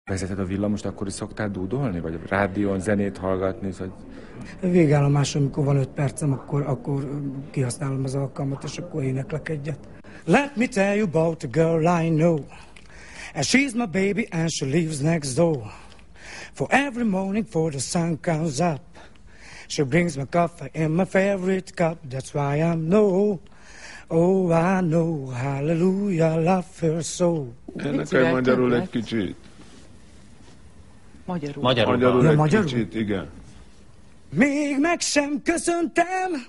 Vezeted a villamost, akkor is szoktál dúdolni? Vagy a rádión zenét hallgatni? Szóval... Végállomáson, amikor van 5 percem, akkor kihasználom az alkalmat, és akkor éneklek egyet. Let me tell you about a girl I know, and she's my baby and she lives next door. For every morning for the sun comes up, she brings me coffee in my favorite cup. That's why I know, oh I know, hallelujah, I love her so. Énekelj magyarul egy kicsit. Magyarul egy kicsit, igen. Még meg sem köszöntem,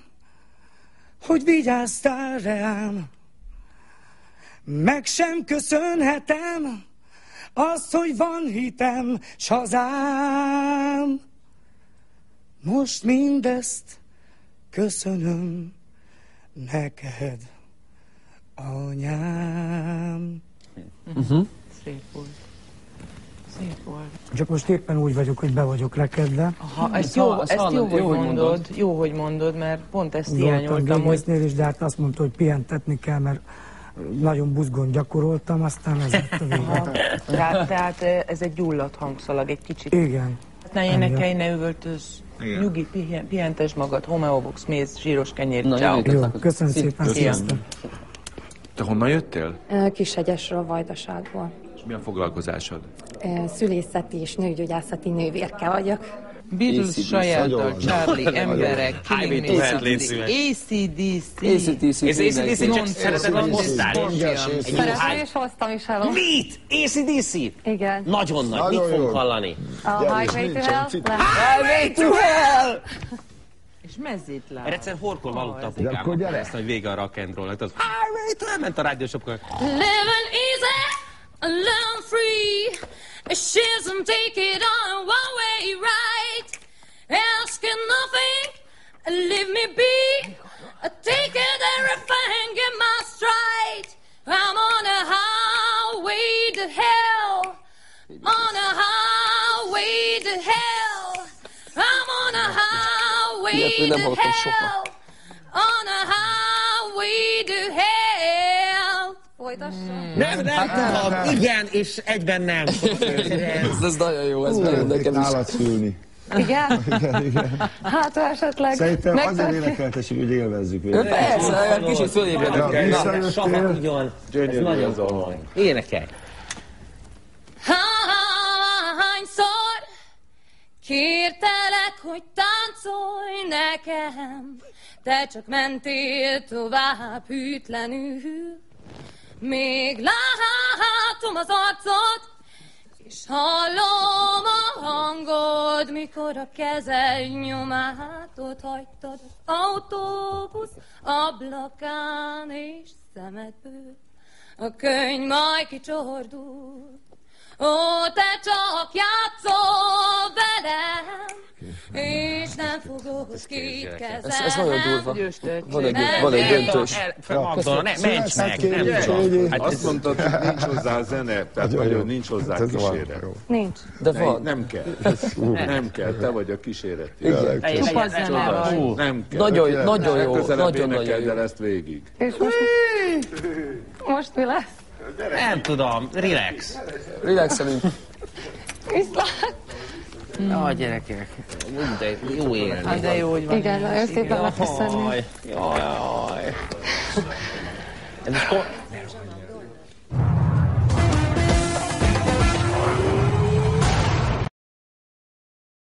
hogy vigyáztál rám. Meg sem köszönhetem azt, hogy van hitem, s hazám. Most mindezt köszönöm neked, anyám. Szép volt. Szép volt. Csak most éppen úgy vagyok, hogy be vagyok rekedve. Aha, ezt jó, hogy mondod, mert pont ezt hiányoltam, hogy... is, de hát azt mondta, hogy pihentetni kell, mert nagyon buzgón gyakoroltam, aztán ez lett a vége. Tehát ez egy gyulladt hangszalag, egy kicsit. Igen. Ne énekelj, ne üvöltöz, nyugi, pihentesd magad, homeobox, méz, zsíros kenyér, ciao. Jó, köszönöm szépen, sziasztok. Te honnan jöttél? Kishegyesről, Vajdaságból. És mi a foglalkozásod? Szülészeti és nőgyógyászati nővérke vagyok. Beatles sajáttal, Charlie, emberek, Killing Me Softly, AC/DC. AC/DC, szereted, hogy hoztál Szeretem, és hoztam is el. Mit? AC/DC? Igen. Nagyon nagy, mit fogunk hallani? A Highway to Hell. Highway to Hell! És mezzét lát. Mert egyszer horkol valóta apukám, ezt, hogy vége a rock and roll, az Highway to Hell, ment a rádiósopkor. Living easy, living free. She doesn't take it on a one-way ride. Asking nothing, leave me be. Take it everything in my stride. I'm on a highway to hell. On a highway to hell. I'm on a highway to hell. On a highway to hell. Nem tudom, igen, és egyben nem. Ez nagyon jó, ez nagyon nekem is. Nálad szülni. Igen? Igen. Hát esetleg... Szerintem azért énekeltessük, hogy élvezzük végül. Persze, kicsit fölébredünk. Savakigyon, ez nagyon komoly. Énekelj. Hányszor kértelek, hogy táncolj nekem, te csak mentél tovább hűtlenül. Még látom az arcod, és hallom a hangod, mikor a kezed nyomát ott hagytad az autóbusz ablakán, és szemedből a könyv majd kicsordult. Ó, te csak játszol velem, és nem fogod kétkezelni. Ez nagyon durva. Van egy döntős. Magdalena, ne, mencs meg. Azt mondtad, hogy nincs hozzá zene, tehát vagy nincs hozzá kíséret. Nincs. De van. Nem kell. Nem kell, te vagy a kíséret. Csupa zene vagy. Nem kell. Nagyon jó. Legközelebb Nagyon énekeld el jó. ezt végig. És most mi lesz? Nem tudom, relax. Relaxelünk. Viszlát. Jaj, gyerekek, de jó élni. Hát de jó, hogy van. Igen, nagyon szépen megköszönöm. Jaj. Ez